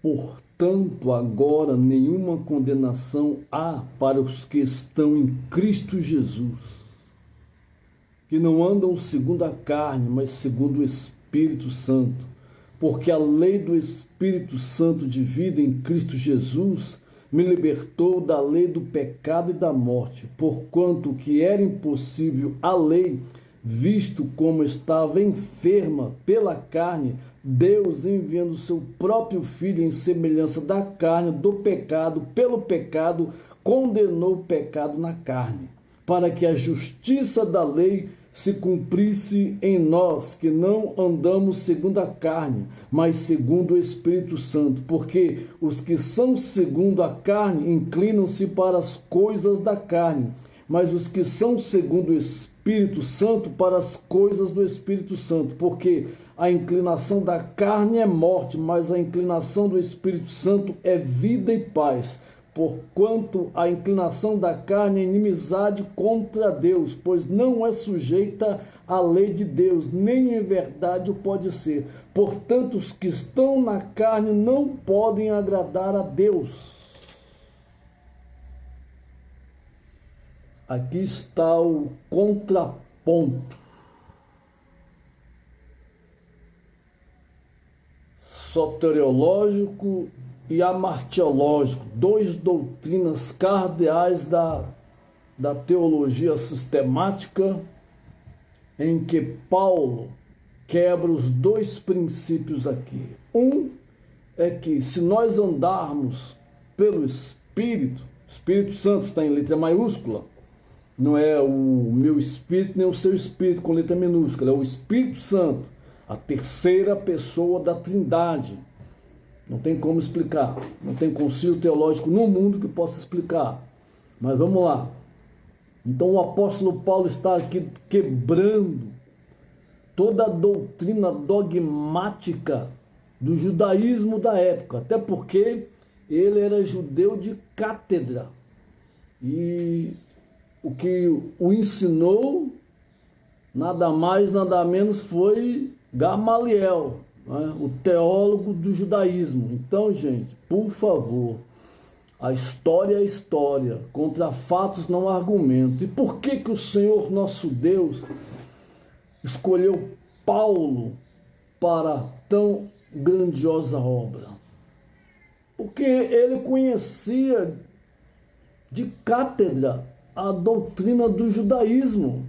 Portanto, agora nenhuma condenação há para os que estão em Cristo Jesus, que não andam segundo a carne, mas segundo o Espírito Santo. Porque a lei do Espírito Santo de vida em Cristo Jesus me libertou da lei do pecado e da morte, porquanto o que era impossível à lei, visto como estava enferma pela carne, Deus, enviando o seu próprio Filho em semelhança da carne, do pecado, pelo pecado, condenou o pecado na carne, para que a justiça da lei se cumprisse em nós, que não andamos segundo a carne, mas segundo o Espírito Santo, porque os que são segundo a carne inclinam-se para as coisas da carne, mas os que são segundo o Espírito Santo para as coisas do Espírito Santo, porque a inclinação da carne é morte, mas a inclinação do Espírito Santo é vida e paz. Porquanto a inclinação da carne é inimizade contra Deus, pois não é sujeita à lei de Deus, nem em verdade o pode ser. Portanto, os que estão na carne não podem agradar a Deus. Aqui está o contraponto. Soteriológico e amartiológico, duas doutrinas cardeais da teologia sistemática, em que Paulo quebra os dois princípios aqui. Um é que se nós andarmos pelo Espírito Santo está em letra maiúscula, não é o meu espírito nem o seu espírito com letra minúscula, é o Espírito Santo, a terceira pessoa da Trindade. Não tem como explicar, não tem concílio teológico no mundo que possa explicar. Mas vamos lá. Então o apóstolo Paulo está aqui quebrando toda a doutrina dogmática do judaísmo da época, até porque ele era judeu de cátedra. E o que o ensinou, nada mais, nada menos, foi Gamaliel, né? O teólogo do judaísmo. Então, gente, por favor, a história é história, contra fatos não há argumento. E por que o Senhor nosso Deus escolheu Paulo para tão grandiosa obra? Porque ele conhecia de cátedra a doutrina do judaísmo.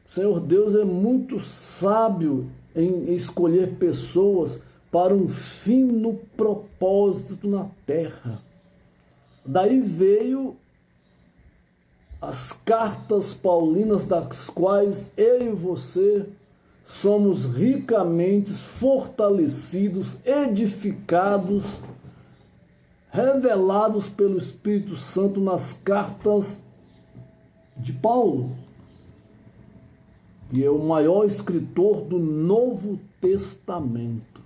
O Senhor Deus é muito sábio em escolher pessoas para um fino propósito na terra. Daí veio as cartas paulinas, das quais eu e você somos ricamente fortalecidos, edificados, revelados pelo Espírito Santo nas cartas de Paulo, que é o maior escritor do Novo Testamento.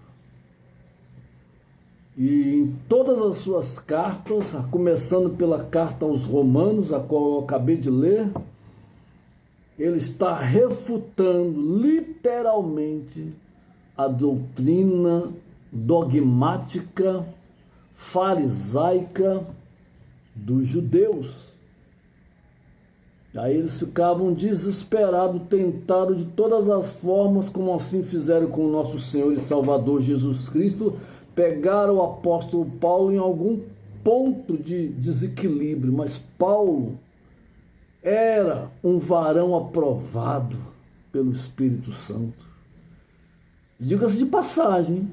E em todas as suas cartas, começando pela carta aos Romanos, a qual eu acabei de ler, ele está refutando literalmente a doutrina dogmática farisaica dos judeus. Aí eles ficavam desesperados, tentaram de todas as formas, como assim fizeram com o nosso Senhor e Salvador Jesus Cristo, pegaram o apóstolo Paulo em algum ponto de desequilíbrio, mas Paulo era um varão aprovado pelo Espírito Santo. Diga-se de passagem,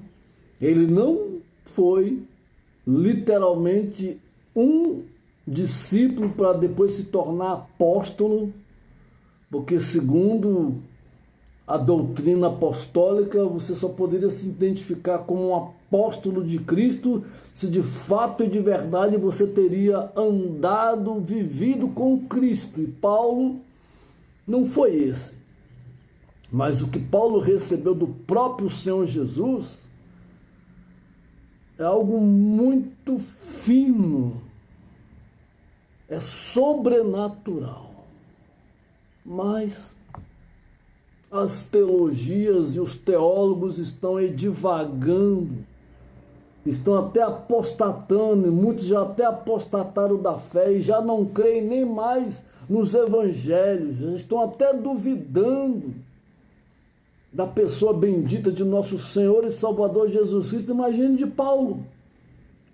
ele não foi literalmente um discípulo para depois se tornar apóstolo, porque segundo a doutrina apostólica, você só poderia se identificar como um apóstolo de Cristo se de fato e de verdade você teria andado, vivido com Cristo. E Paulo não foi esse. Mas o que Paulo recebeu do próprio Senhor Jesus é algo muito fino, é sobrenatural. Mas as teologias e os teólogos estão aí divagando estão até apostatando, e muitos já até apostataram da fé e já não creem nem mais nos evangelhos, já estão até duvidando da pessoa bendita de nosso Senhor e Salvador Jesus Cristo. Imagine de Paulo,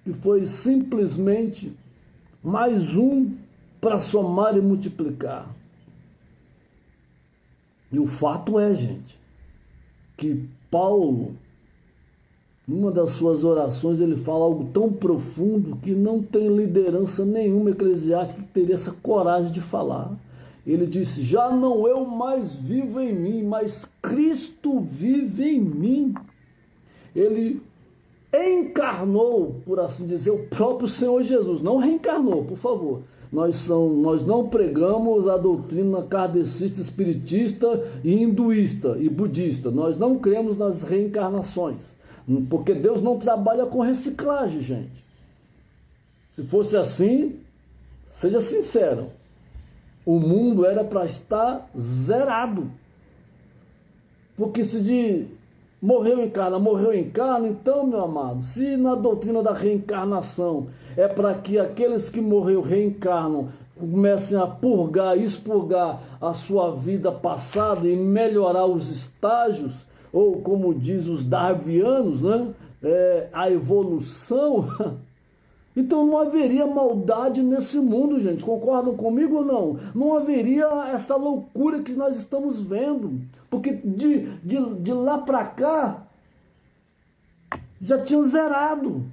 que foi simplesmente mais um para somar e multiplicar. E o fato é, gente, que Paulo, numa das suas orações, ele fala algo tão profundo que não tem liderança nenhuma eclesiástica que teria essa coragem de falar. Ele disse: já não eu mais vivo em mim, mas Cristo vive em mim. Ele encarnou, por assim dizer, o próprio Senhor Jesus. Não reencarnou, por favor. Nós não pregamos a doutrina kardecista, espiritista e hinduísta e budista. Nós não cremos nas reencarnações. Porque Deus não trabalha com reciclagem, gente. Se fosse assim, seja sincero, o mundo era para estar zerado. Porque se de morreu encarna, então, meu amado, se na doutrina da reencarnação é para que aqueles que morreram reencarnam comecem a purgar, expurgar a sua vida passada e melhorar os estágios, ou como diz os darwinianos, né? A evolução, então não haveria maldade nesse mundo, gente. Concordam comigo ou não? Não haveria essa loucura que nós estamos vendo. Porque de lá para cá, já tinham zerado.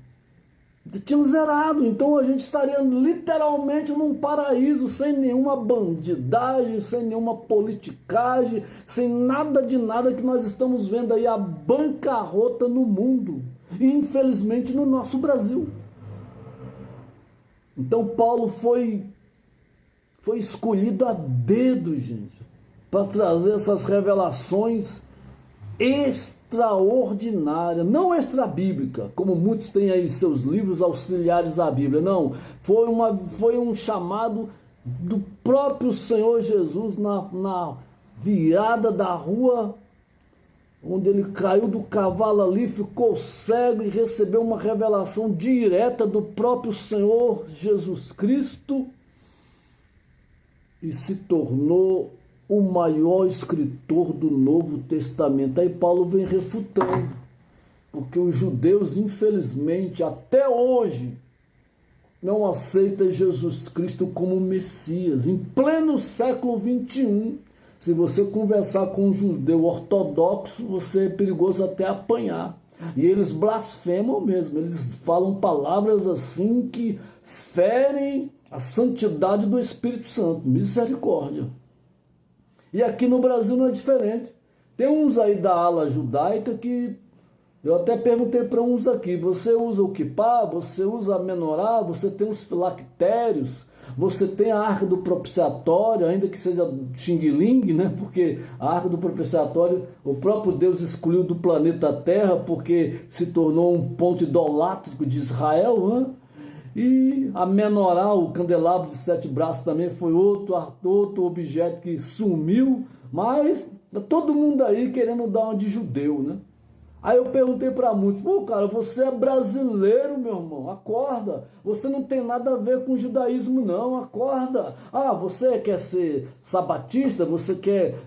Então a gente estaria literalmente num paraíso, sem nenhuma bandidagem, sem nenhuma politicagem, sem nada de nada que nós estamos vendo aí, a bancarrota no mundo. E infelizmente no nosso Brasil. Então Paulo foi escolhido a dedo, gente, para trazer essas revelações extraordinárias, não extrabíblica, como muitos têm aí seus livros auxiliares à Bíblia. Não, foi um chamado do próprio Senhor Jesus na virada da rua, onde ele caiu do cavalo ali, ficou cego e recebeu uma revelação direta do próprio Senhor Jesus Cristo e se tornou o maior escritor do Novo Testamento. Aí Paulo vem refutando, porque os judeus, infelizmente, até hoje, não aceitam Jesus Cristo como Messias. Em pleno século XXI, se você conversar com um judeu ortodoxo, você é perigoso até apanhar. E eles blasfemam mesmo, eles falam palavras assim que ferem a santidade do Espírito Santo. Misericórdia. E aqui no Brasil não é diferente. Tem uns aí da ala judaica que eu até perguntei para uns aqui: você usa o quipá, você usa a menorá, você tem os filactérios, você tem a arca do propiciatório, ainda que seja xing-ling, né? Porque a arca do propiciatório, o próprio Deus excluiu do planeta Terra porque se tornou um ponto idolátrico de Israel, né? E a menorá, o candelabro de 7 braços, também foi outro objeto que sumiu, mas todo mundo aí querendo dar uma de judeu, né? Aí eu perguntei para muitos: pô, cara, você é brasileiro, meu irmão, acorda, você não tem nada a ver com o judaísmo não, acorda. Ah, você quer ser sabatista, você quer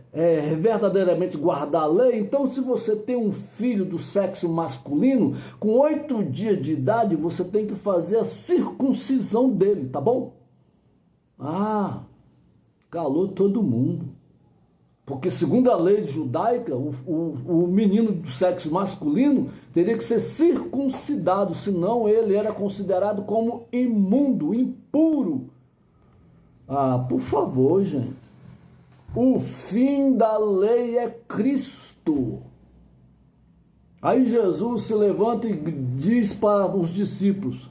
verdadeiramente guardar a lei? Então se você tem um filho do sexo masculino, com 8 dias de idade, você tem que fazer a circuncisão dele, tá bom? Ah, calou todo mundo. Porque segundo a lei judaica, o menino do sexo masculino teria que ser circuncidado, senão ele era considerado como imundo, impuro. Ah, por favor, gente. O fim da lei é Cristo. Aí Jesus se levanta e diz para os discípulos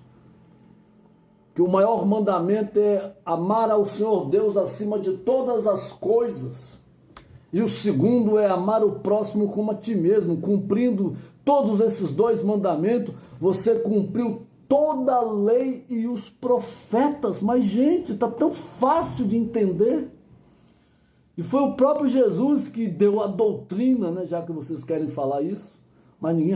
que o maior mandamento é amar ao Senhor Deus acima de todas as coisas. E o segundo é amar o próximo como a ti mesmo. Cumprindo todos esses 2 mandamentos, você cumpriu toda a lei e os profetas. Mas, gente, está tão fácil de entender. E foi o próprio Jesus que deu a doutrina, né? Já que vocês querem falar isso, mas ninguém